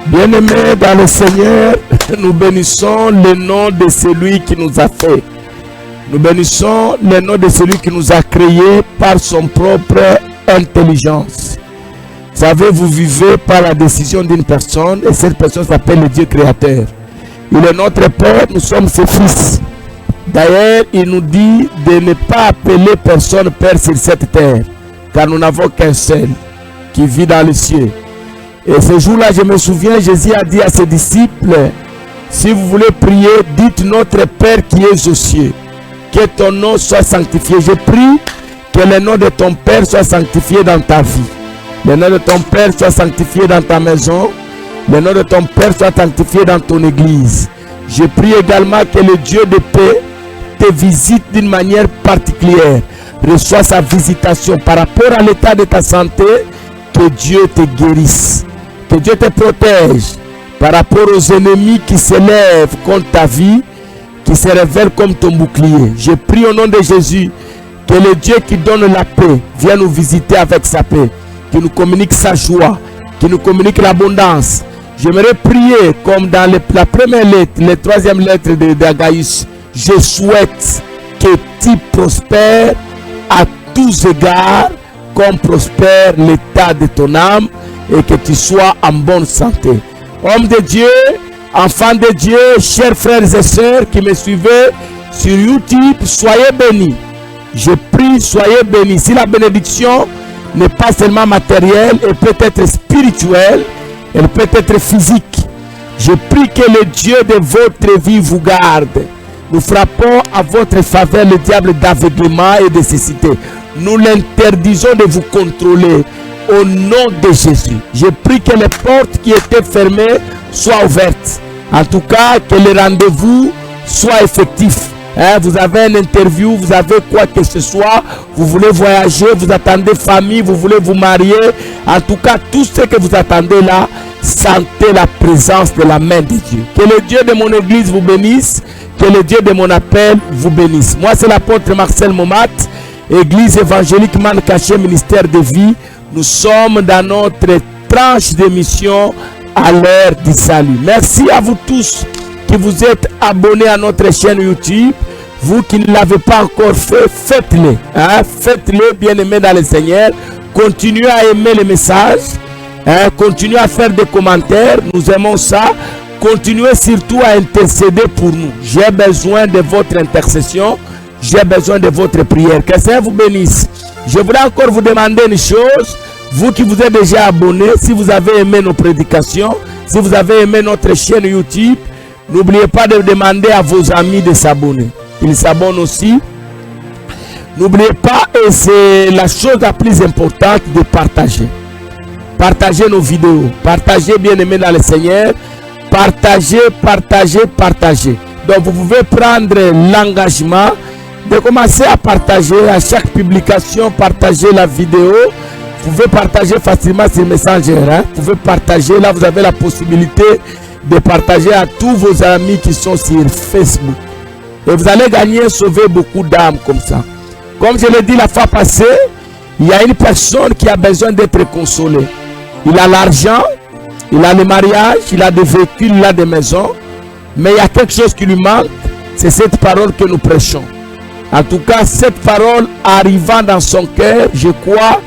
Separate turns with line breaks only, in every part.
Bien-aimés dans le Seigneur, nous bénissons le nom de celui qui nous a fait. Nous bénissons le nom de celui qui nous a créés par son propre intelligence. Vous savez, vous vivez par la décision d'une personne et cette personne s'appelle le Dieu créateur. Il est notre Père, nous sommes ses fils. D'ailleurs, il nous dit de ne pas appeler personne Père sur cette terre, car nous n'avons qu'un seul qui vit dans les cieux. Et ce jour-là, je me souviens, Jésus a dit à ses disciples, si vous voulez prier, dites notre Père qui est aux cieux, que ton nom soit sanctifié. Je prie que le nom de ton Père soit sanctifié dans ta vie. Le nom de ton Père soit sanctifié dans ta maison. Le nom de ton Père soit sanctifié dans ton église. Je prie également que le Dieu de paix te visite d'une manière particulière. Reçois sa visitation par rapport à l'état de ta santé. Que Dieu te guérisse. Que Dieu te protège par rapport aux ennemis qui s'élèvent contre ta vie, qui se révèlent comme ton bouclier. Je prie au nom de Jésus que le Dieu qui donne la paix vienne nous visiter avec sa paix, qui nous communique sa joie, qui nous communique l'abondance. J'aimerais prier comme dans la première lettre, la troisième lettre d'Agaïs. Je souhaite que tu prospères à tous égards, comme prospère l'état de ton âme, et que tu sois en bonne santé. Homme de Dieu, enfants de Dieu, chers frères et sœurs qui me suivez sur YouTube, soyez bénis. Je prie, soyez bénis. Si la bénédiction n'est pas seulement matérielle, elle peut être spirituelle, elle peut être physique. Je prie que le Dieu de votre vie vous garde. Nous frappons à votre faveur le diable d'aveuglement et de cécité. Nous l'interdisons de vous contrôler. Au nom de Jésus, je prie que les portes qui étaient fermées soient ouvertes. En tout cas, que le rendez-vous soit effectif. Vous avez une interview, vous avez quoi que ce soit, vous voulez voyager, vous attendez famille, vous voulez vous marier. En tout cas, tout ce que vous attendez là, sentez la présence de la main de Dieu. Que le Dieu de mon église vous bénisse, que le Dieu de mon appel vous bénisse. Moi, c'est l'apôtre Marcel Momat, Église évangélique Man Caché, ministère de vie. Nous sommes dans notre tranche d'émission à l'heure du salut. Merci à vous tous qui vous êtes abonnés à notre chaîne YouTube. Vous qui ne l'avez pas encore fait, faites-le. Faites-le, bien-aimés dans le Seigneur. Continuez à aimer les messages. Continuez à faire des commentaires. Nous aimons ça. Continuez surtout à intercéder pour nous. J'ai besoin de votre intercession. J'ai besoin de votre prière. Que le Seigneur vous bénisse. Je voudrais encore vous demander une chose. Vous qui vous êtes déjà abonnés, si vous avez aimé nos prédications, si vous avez aimé notre chaîne YouTube, n'oubliez pas de demander à vos amis de s'abonner. Ils s'abonnent aussi. N'oubliez pas, et c'est la chose la plus importante, de partager. Partagez nos vidéos. Partagez, bien-aimés dans le Seigneur. Partagez, partagez, partagez. Donc vous pouvez prendre l'engagement de commencer à partager à chaque publication, partager la vidéo. Vous pouvez partager facilement sur Messenger. Vous pouvez partager, là vous avez la possibilité de partager à tous vos amis qui sont sur Facebook. Et vous allez gagner, sauver beaucoup d'âmes comme ça. Comme je l'ai dit la fois passée, il y a une personne qui a besoin d'être consolée. Il a l'argent, il a le mariage, il a des véhicules, il a des maisons. Mais il y a quelque chose qui lui manque, c'est cette parole que nous prêchons. En tout cas, cette parole arrivant dans son cœur, je crois,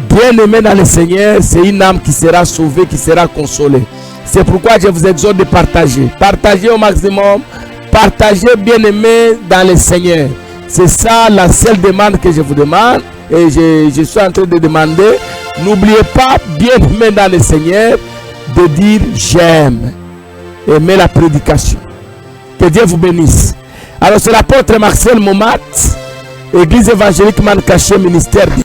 bien aimé dans le Seigneur, c'est une âme qui sera sauvée, qui sera consolée. C'est pourquoi je vous exhorte de partager. Partagez au maximum. Partagez, bien aimé dans le Seigneur. C'est ça la seule demande que je vous demande. Et je suis en train de demander. N'oubliez pas, bien aimé dans le Seigneur, de dire j'aime. Aimez la prédication. Que Dieu vous bénisse. Alors c'est l'apôtre Marcel Momat, Église évangélique Man Caché, ministère de vie.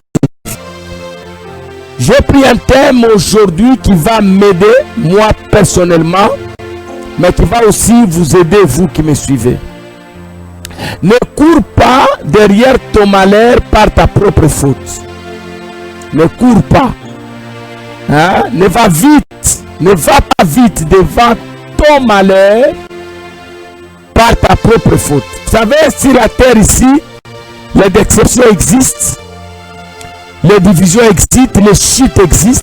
J'ai pris un thème aujourd'hui qui va m'aider, moi personnellement, mais qui va aussi vous aider, vous qui me suivez. Ne cours pas derrière ton malheur par ta propre faute. Ne cours pas. Ne va vite. Ne va pas vite devant ton malheur par ta propre faute. Vous savez, sur la terre ici, les déceptions existent, les divisions existent, les chutes existent,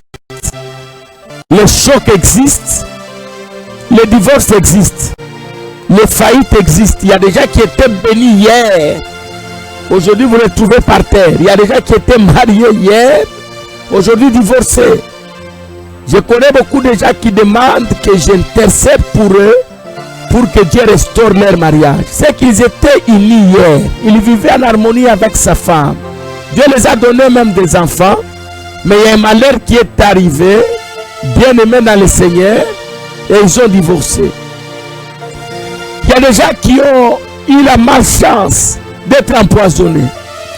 les chocs existent, les divorces existent. Les faillites existent. Il y a des gens qui étaient bénis hier. Aujourd'hui, vous les trouvez par terre. Il y a des gens qui étaient mariés hier. Aujourd'hui, divorcés. Je connais beaucoup de gens qui demandent que j'intercède pour eux, pour que Dieu restaure leur mariage. C'est qu'ils étaient unis hier. Ils vivaient en harmonie avec sa femme. Dieu les a donné même des enfants. Mais il y a un malheur qui est arrivé, bien aimé dans le Seigneur, et ils ont divorcé. Il y a des gens qui ont eu la malchance d'être empoisonnés.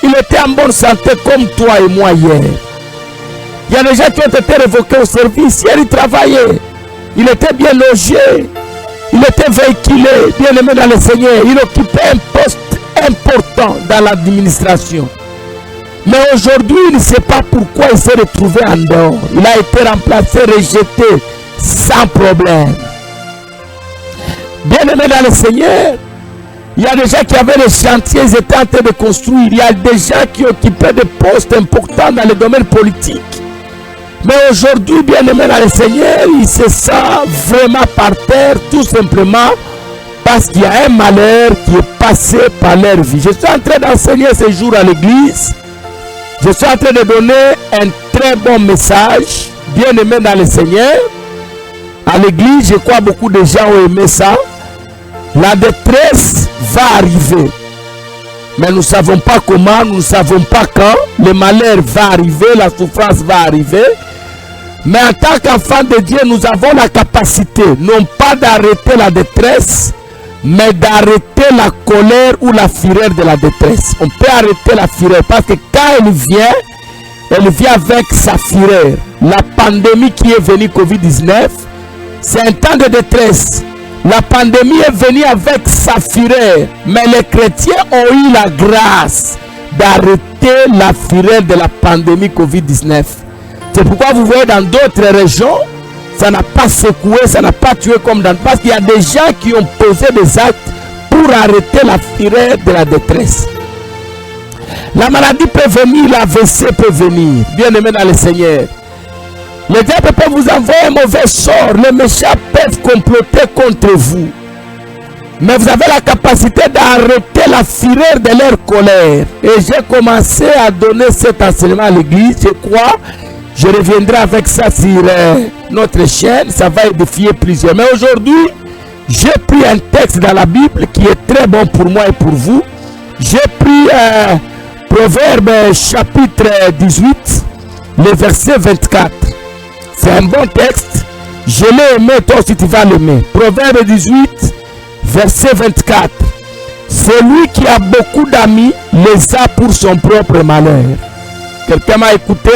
Il était en bonne santé comme toi et moi hier. Il y a des gens qui ont été révoqués au service. Hier, il travaillait. Il était bien logé. Il était véhiculé, bien aimé dans le Seigneur. Il occupait un poste important dans l'administration. Mais aujourd'hui, il ne sait pas pourquoi il s'est retrouvé en dehors. Il a été remplacé, rejeté, sans problème. Bien aimé dans le Seigneur, il y a des gens qui avaient des chantiers, ils étaient en train de construire. Il y a des gens qui occupaient des postes importants dans le domaine politique. Mais aujourd'hui, bien aimé dans le Seigneur, il se sent vraiment par terre, tout simplement parce qu'il y a un malheur qui est passé par leur vie. Je suis en train d'enseigner ce jour à l'église. Je suis en train de donner un très bon message, bien aimé dans le Seigneur. À l'église, je crois beaucoup de gens ont aimé ça. La détresse va arriver. Mais nous ne savons pas comment, nous ne savons pas quand. Le malheur va arriver, la souffrance va arriver. Mais en tant qu'enfants de Dieu, nous avons la capacité, non pas d'arrêter la détresse, mais d'arrêter la colère ou la fureur de la détresse. On peut arrêter la fureur parce que quand elle vient avec sa fureur. La pandémie qui est venue, Covid-19, c'est un temps de détresse. La pandémie est venue avec sa fureur, mais les chrétiens ont eu la grâce d'arrêter la fureur de la pandémie Covid-19. C'est pourquoi vous voyez dans d'autres régions, ça n'a pas secoué, ça n'a pas tué comme dans... Parce qu'il y a des gens qui ont posé des actes pour arrêter la fureur de la détresse. La maladie peut venir, l'AVC peut venir. Bien aimé dans le Seigneur. Le diable peut vous envoyer un mauvais sort. Les méchants peuvent comploter contre vous. Mais vous avez la capacité d'arrêter la fureur de leur colère. Et j'ai commencé à donner cet enseignement à l'église. Je crois, je reviendrai avec ça sur notre chaîne. Ça va édifier plusieurs. Mais aujourd'hui, j'ai pris un texte dans la Bible qui est très bon pour moi et pour vous. J'ai pris Proverbe chapitre 18, le verset 24. C'est un bon texte. Je l'ai aimé, toi aussi tu vas l'aimer. Proverbe 18, verset 24. Celui qui a beaucoup d'amis les a pour son propre malheur. Quelqu'un m'a écouté?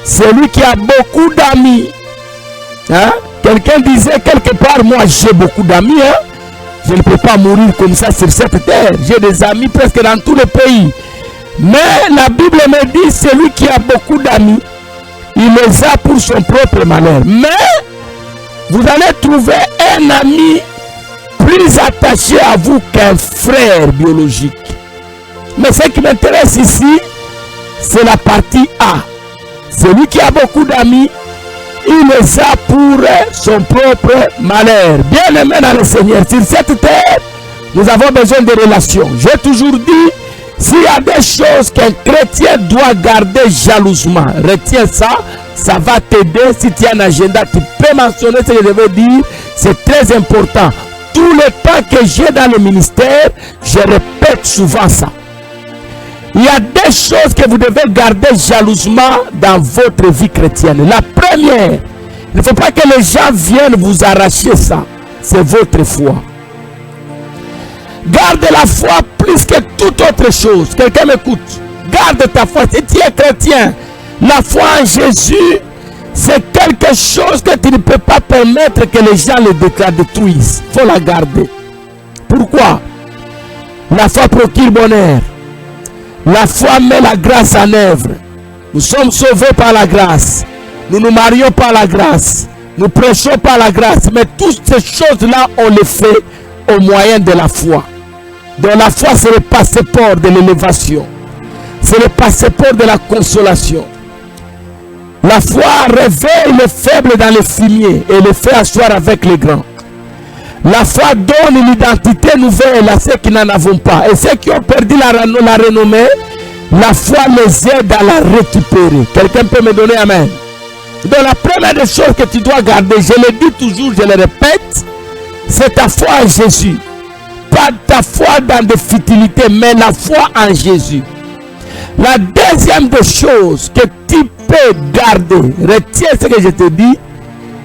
Celui qui a beaucoup d'amis. Hein? Quelqu'un disait quelque part, moi j'ai beaucoup d'amis. Hein? Je ne peux pas mourir comme ça sur cette terre. J'ai des amis presque dans tous les pays. Mais la Bible me dit, celui qui a beaucoup d'amis, il les a pour son propre malheur. Mais vous allez trouver un ami plus attaché à vous qu'un frère biologique. Mais ce qui m'intéresse ici, c'est la partie A. Celui qui a beaucoup d'amis, il les a pour son propre malheur. Bien aimé dans le Seigneur, sur cette terre, nous avons besoin de relations. J'ai toujours dit, s'il y a des choses qu'un chrétien doit garder jalousement, retiens ça, ça va t'aider. Si tu as un agenda, tu peux mentionner ce que je veux dire, c'est très important. Tout le temps que j'ai dans le ministère, je répète souvent ça. Il y a des choses que vous devez garder jalousement dans votre vie chrétienne. La première, il ne faut pas que les gens viennent vous arracher ça. C'est votre foi. Garde la foi plus que toute autre chose. Quelqu'un m'écoute. Garde ta foi. Si tu es chrétien, la foi en Jésus, c'est quelque chose que tu ne peux pas permettre que les gens la détruisent. Il faut la garder. Pourquoi? La foi procure bonheur. La foi met la grâce en œuvre. Nous sommes sauvés par la grâce. Nous nous marions par la grâce. Nous prêchons par la grâce. Mais toutes ces choses-là, on les fait au moyen de la foi. Donc la foi, c'est le passeport de l'élévation. C'est le passeport de la consolation. La foi réveille les faibles dans les fumiers et les fait asseoir avec les grands. La foi donne une identité nouvelle à ceux qui n'en avons pas. Et ceux qui ont perdu la renommée, la foi les aide à la récupérer. Quelqu'un peut me donner amen? Donc la première des choses que tu dois garder, je le dis toujours, je le répète, c'est ta foi en Jésus. Pas ta foi dans des futilités, mais la foi en Jésus. La deuxième des choses que tu peux garder, retiens ce que je te dis,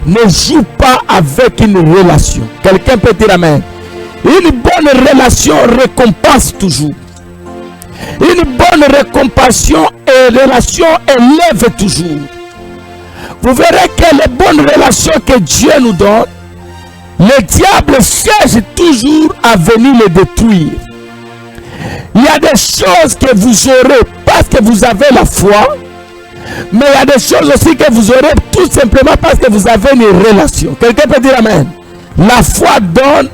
ne joue pas avec une relation. Quelqu'un peut dire amen. Une bonne relation récompense toujours. Une bonne relation élève toujours. Vous verrez que les bonnes relations que Dieu nous donne, le diable cherche toujours à venir les détruire. Il y a des choses que vous aurez parce que vous avez la foi, mais il y a des choses aussi que vous aurez tout simplement parce que vous avez une relation. Quelqu'un peut dire amen. La foi donne,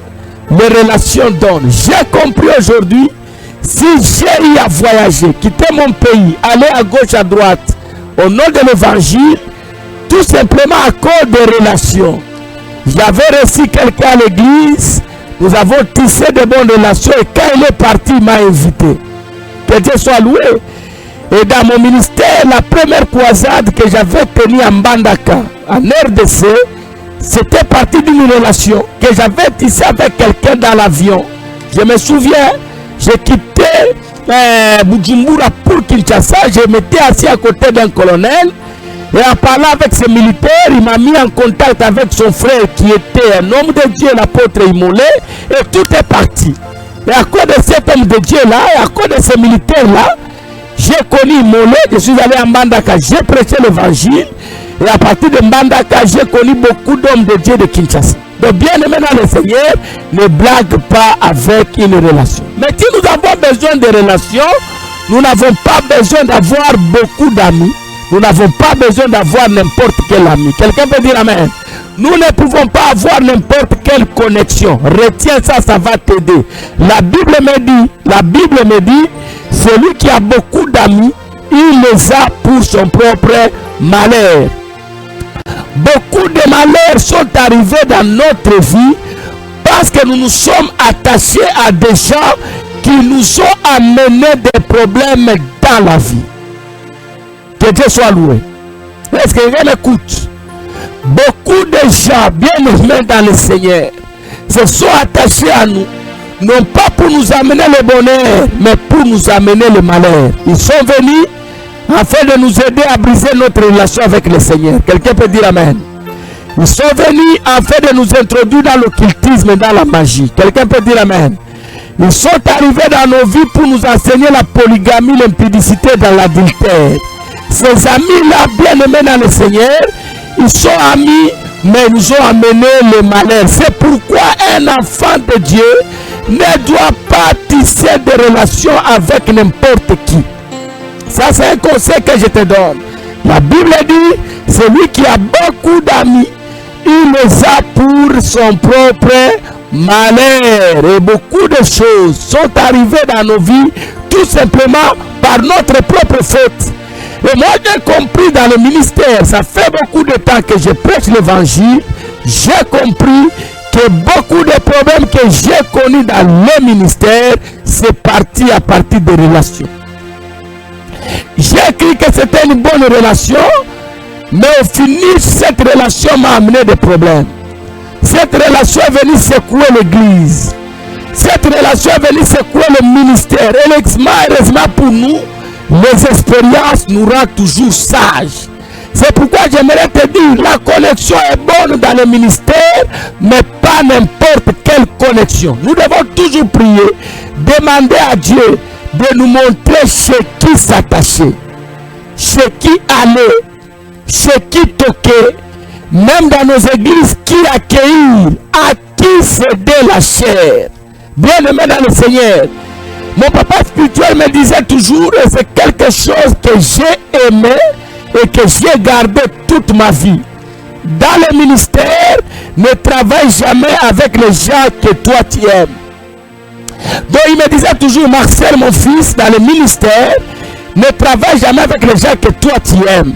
les relations donnent. J'ai compris aujourd'hui, si j'ai eu à voyager, quitter mon pays, aller à gauche, à droite, au nom de l'évangile, tout simplement à cause des relations. J'avais reçu quelqu'un à l'église, nous avons tissé de bonnes relations et quand il est parti, il m'a invité. Que Dieu soit loué. Et dans mon ministère, la première croisade que j'avais tenue en Mbandaka, en RDC, c'était parti d'une relation que j'avais tissée avec quelqu'un dans l'avion. Je me souviens, j'ai quitté Bujumbura pour Kinshasa, je m'étais assis à côté d'un colonel. Et en parlant avec ces militaires, il m'a mis en contact avec son frère qui était un homme de Dieu, l'apôtre Imolé, et tout est parti. Et à cause de cet homme de Dieu-là, et à cause de ces militaires-là, j'ai connu Imolé, je suis allé à Mbandaka, j'ai prêché l'évangile, et à partir de Mbandaka, j'ai connu beaucoup d'hommes de Dieu de Kinshasa. Donc bien aimé dans le Seigneur, ne blague pas avec une relation. Mais si nous avons besoin de relations, nous n'avons pas besoin d'avoir beaucoup d'amis. Nous n'avons pas besoin d'avoir n'importe quel ami. Quelqu'un peut dire amen. Nous ne pouvons pas avoir n'importe quelle connexion. Retiens ça, ça va t'aider. La Bible me dit, celui qui a beaucoup d'amis, il les a pour son propre malheur. Beaucoup de malheurs sont arrivés dans notre vie parce que nous nous sommes attachés à des gens qui nous ont amené des problèmes dans la vie. Que Dieu soit loué. Est-ce que quelqu'un m'écoute? Beaucoup de gens bien aimés dans le Seigneur se sont attachés à nous, non pas pour nous amener le bonheur, mais pour nous amener le malheur. Ils sont venus afin de nous aider à briser notre relation avec le Seigneur. Quelqu'un peut dire amen. Ils sont venus afin de nous introduire dans l'occultisme et dans la magie. Quelqu'un peut dire amen. Ils sont arrivés dans nos vies pour nous enseigner la polygamie, l'impudicité dans l'adultère. Ces amis-là, bien aimés dans le Seigneur, ils sont amis, mais nous ont amené le malheur. C'est pourquoi un enfant de Dieu ne doit pas tisser de relations avec n'importe qui. Ça, c'est un conseil que je te donne. La Bible dit, celui qui a beaucoup d'amis, il les a pour son propre malheur. Et beaucoup de choses sont arrivées dans nos vies tout simplement par notre propre faute. Et moi, j'ai compris dans le ministère, ça fait beaucoup de temps que je prêche l'évangile, j'ai compris que beaucoup de problèmes que j'ai connus dans le ministère, c'est parti à partir de relations. J'ai cru que c'était une bonne relation, mais au finish, cette relation m'a amené des problèmes. Cette relation est venue secouer l'église. Cette relation est venue secouer le ministère. Et heureusement pour nous, les expériences nous rendent toujours sages. C'est pourquoi j'aimerais te dire, la connexion est bonne dans le ministère, mais pas n'importe quelle connexion. Nous devons toujours prier, demander à Dieu de nous montrer chez qui s'attacher, chez qui aller, chez qui toquer, même dans nos églises, qui accueillir, à qui céder la chair. Bien aimé dans le Seigneur, mon papa spirituel me disait toujours, et c'est quelque chose que j'ai aimé et que j'ai gardé toute ma vie. Dans le ministère, ne travaille jamais avec les gens que toi tu aimes. Donc il me disait toujours, Marcel, mon fils, dans le ministère, ne travaille jamais avec les gens que toi tu aimes.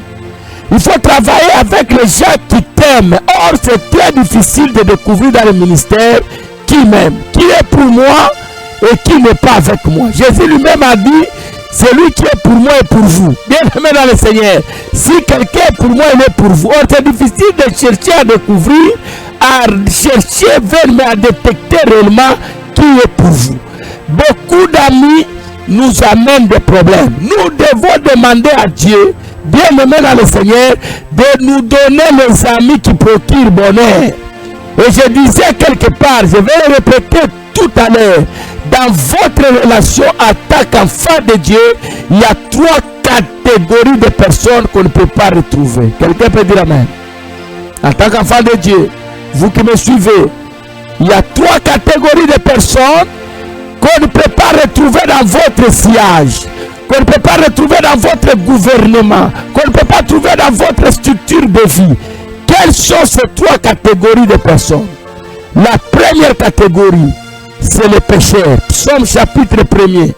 Il faut travailler avec les gens qui t'aiment. Or, c'est très difficile de découvrir dans le ministère qui m'aime, qui est pour moi et qui n'est pas avec moi. Jésus lui-même a dit, celui qui est pour moi est pour vous. Bien aimé dans le Seigneur, si quelqu'un est pour moi, il est pour vous. Or, c'est difficile de chercher à découvrir, à chercher vers, mais à détecter réellement qui est pour vous. Beaucoup d'amis nous amènent des problèmes. Nous devons demander à Dieu, bien aimé dans le Seigneur, de nous donner les amis qui procurent bonheur. Et je disais quelque part, je vais le répéter tout à l'heure, dans votre relation en tant qu'enfant de Dieu, il y a 3 catégories de personnes qu'on ne peut pas retrouver. Quelqu'un peut dire amen. En tant qu'enfant de Dieu, vous qui me suivez, il y a 3 catégories de personnes qu'on ne peut pas retrouver dans votre sillage, qu'on ne peut pas retrouver dans votre gouvernement, qu'on ne peut pas trouver dans votre structure de vie. Quelles sont ces 3 catégories de personnes? La première catégorie, c'est les pécheurs. Psaume chapitre 1er.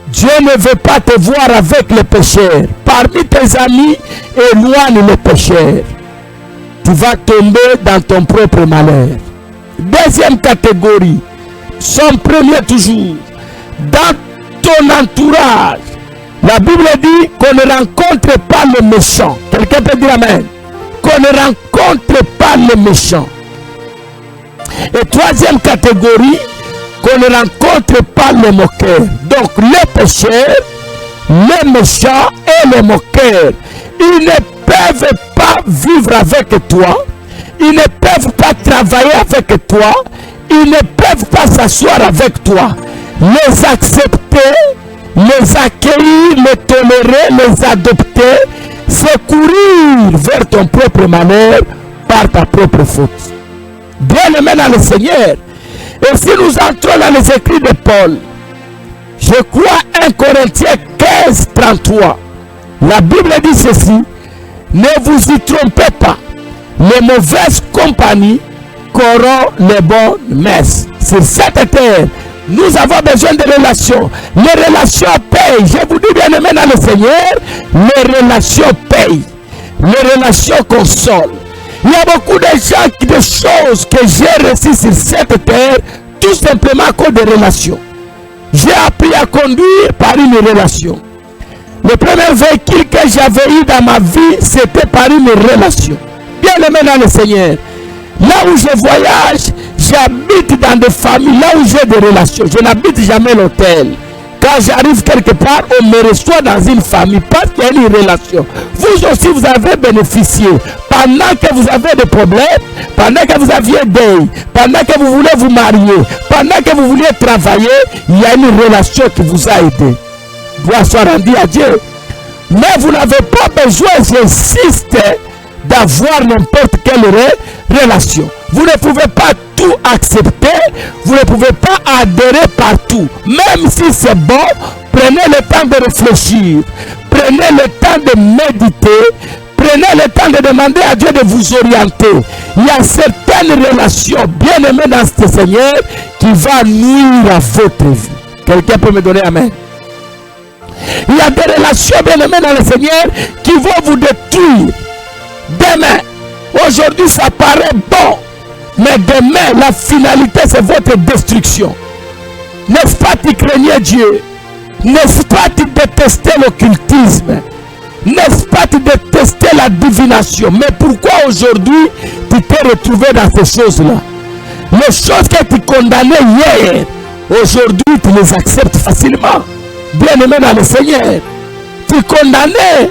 Dieu ne veut pas te voir avec les pécheurs. Parmi tes amis, éloigne les pécheurs. Tu vas tomber dans ton propre malheur. Deuxième catégorie, Psaume 1er toujours. Dans ton entourage, la Bible dit qu'on ne rencontre pas le méchant. Quelqu'un peut dire amen. Qu'on ne rencontre pas les méchants. Et troisième catégorie, qu'on ne rencontre pas les moqueurs. Donc les pécheurs, les méchants et les moqueurs, ils ne peuvent pas vivre avec toi, ils ne peuvent pas travailler avec toi, ils ne peuvent pas s'asseoir avec toi. Les accepter, les accueillir, les tolérer, les adopter, c'est courir vers ton propre malheur par ta propre faute. Bien aimé dans le Seigneur. Et si nous entrons dans les écrits de Paul, je crois 1 Corinthiens 15, 33, la Bible dit ceci: ne vous y trompez pas, les mauvaises compagnies corrompent les bonnes messes. Sur cette terre, nous avons besoin de relations. Les relations payent. Je vous dis bien aimé dans le Seigneur, les relations payent. Les relations consolent. Il y a beaucoup de gens, de choses que j'ai reçues sur cette terre, tout simplement à cause des relations. J'ai appris à conduire par une relation. Le premier véhicule que j'avais eu dans ma vie, c'était par une relation. Bien aimé dans le Seigneur. Là où je voyage, j'habite dans des familles, là où j'ai des relations. Je n'habite jamais l'hôtel. Quand j'arrive quelque part, on me reçoit dans une famille parce qu'il y a une relation. Vous aussi, vous avez bénéficié. Pendant que vous avez des problèmes, pendant que vous aviez deuil, pendant que vous voulez vous marier, pendant que vous voulez travailler, il y a une relation qui vous a aidé. Gloire soit rendue à Dieu. Mais vous n'avez pas besoin, j'insiste, d'avoir n'importe quelle relation. Vous ne pouvez pas tout accepter, vous ne pouvez pas adhérer partout. Même si c'est bon, prenez le temps de réfléchir, prenez le temps de méditer, prenez le temps de demander à Dieu de vous orienter. Il y a certaines relations bien aimées dans ce Seigneur qui vont nuire à votre vie. Quelqu'un peut me donner amen? Il y a des relations bien aimées dans le Seigneur qui vont vous détruire. Demain, aujourd'hui ça paraît bon, mais demain la finalité c'est votre destruction. N'est-ce pas tu craignais Dieu? N'est-ce pas tu détestais l'occultisme? N'est-ce pas tu détestais la divination? Mais pourquoi aujourd'hui tu t'es retrouvé dans ces choses-là? Les choses que tu condamnais hier, aujourd'hui tu les acceptes facilement. Bien aimé dans le Seigneur, tu condamnais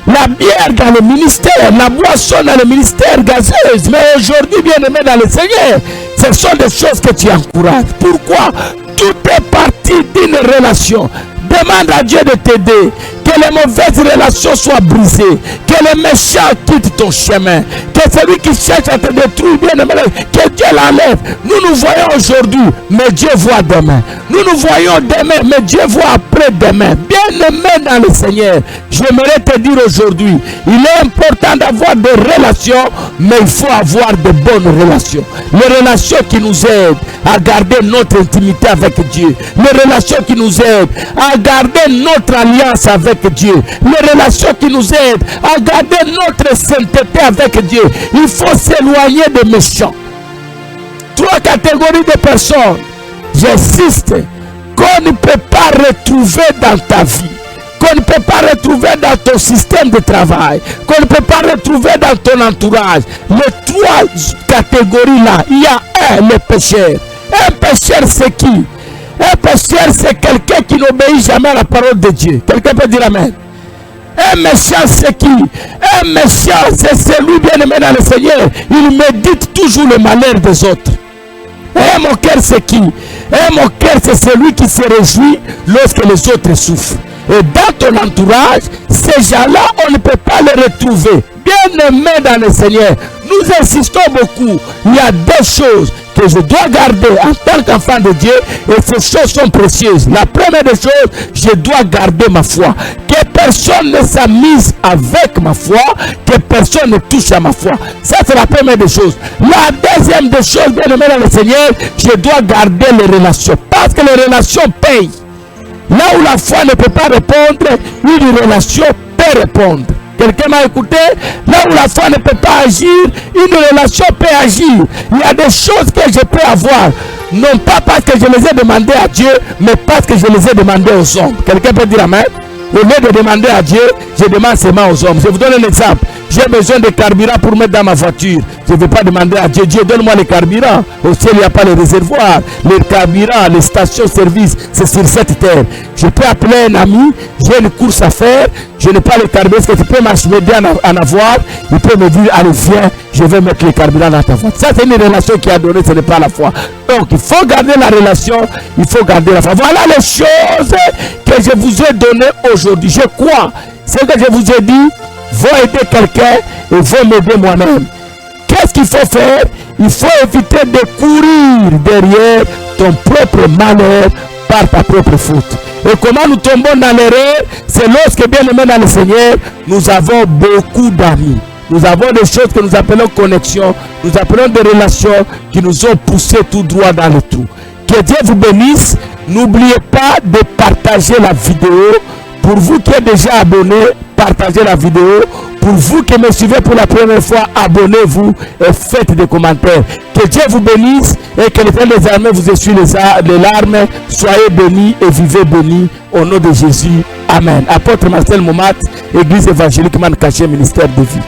la bière dans le ministère, la boisson dans le ministère gazeuse. Mais aujourd'hui, bien aimé dans le Seigneur, ce sont des choses que tu encourages. Pourquoi? Tout est parti d'une relation. Demande à Dieu de t'aider. Que les mauvaises relations soient brisées. Que les méchants quittent ton chemin. Que celui qui cherche à te détruire, bien aimé, que Dieu l'enlève. Nous nous voyons aujourd'hui, mais Dieu voit demain. Nous nous voyons demain, mais Dieu voit après-demain. Bien aimé dans le Seigneur, j'aimerais te dire aujourd'hui, il est important d'avoir des relations, mais il faut avoir de bonnes relations. Les relations qui nous aident à garder notre intimité avec Dieu. Les relations qui nous aident à garder notre alliance avec Dieu. Les relations qui nous aident à garder notre sainteté avec Dieu. Il faut s'éloigner des méchants. 3 catégories de personnes, j'insiste, qu'on ne peut pas retrouver dans ta vie, qu'on ne peut pas retrouver dans ton système de travail, qu'on ne peut pas retrouver dans ton entourage. Les 3 catégories-là, il y a le pécheur. Un pécheur, c'est qui? Un pécheur, c'est quelqu'un qui n'obéit jamais à la parole de Dieu. Quelqu'un peut dire amen. Un méchant, c'est qui? Un méchant, c'est celui bien-aimé dans le Seigneur. Il médite toujours le malheur des autres. Un moqueur, c'est qui? Un moqueur, c'est celui qui se réjouit lorsque les autres souffrent. Et dans ton entourage, ces gens-là, on ne peut pas les retrouver. Bien-aimé dans le Seigneur, nous insistons beaucoup. Il y a 2 choses que je dois garder en tant qu'enfant de Dieu, et ces choses sont précieuses. La première des choses, je dois garder ma foi. Que personne ne s'amuse avec ma foi, que personne ne touche à ma foi. Ça, c'est la première des choses. La deuxième des choses, bien aimé dans le Seigneur, je dois garder les relations. Parce que les relations payent. Là où la foi ne peut pas répondre, une relation peut répondre. Quelqu'un m'a écouté? Là où la foi ne peut pas agir, une relation peut agir. Il y a des choses que je peux avoir, non pas parce que je les ai demandées à Dieu, mais parce que je les ai demandées aux hommes. Quelqu'un peut dire amen? Au lieu de demander à Dieu, je demande seulement aux hommes. Je vous donne un exemple. J'ai besoin de carburant pour mettre dans ma voiture. Je ne vais pas demander à Dieu, Dieu donne-moi le carburant. Au ciel, il n'y a pas les réservoirs. Les carburants, les stations-service, c'est sur cette terre. Je peux appeler un ami, j'ai une course à faire, je n'ai pas le carburant. Est-ce que tu peux m'aider à en avoir? Il peut me dire, allez, viens, je vais mettre le carburant dans ta voiture. Ça, c'est une relation qui a donné, ce n'est pas la foi. Donc, il faut garder la relation, il faut garder la foi. Voilà les choses que je vous ai données aujourd'hui. Je crois, ce que je vous ai dit, va aider quelqu'un et va m'aider moi-même. Qu'est-ce qu'il faut faire? Il faut éviter de courir derrière ton propre malheur par ta propre faute. Et comment nous tombons dans l'erreur? C'est lorsque, bien aimé dans le Seigneur, nous avons beaucoup d'amis. Nous avons des choses que nous appelons connexion. Nous appelons des relations qui nous ont poussés tout droit dans le trou. Que Dieu vous bénisse. N'oubliez pas de partager la vidéo. Pour vous qui êtes déjà abonnés, partagez la vidéo. Pour vous qui me suivez pour la première fois, abonnez-vous et faites des commentaires. Que Dieu vous bénisse et que l'Éternel des armées vous essuie les larmes. Soyez bénis et vivez bénis au nom de Jésus. Amen. Apôtre Marcel Momat, Église évangélique Man Caché, ministère de vie.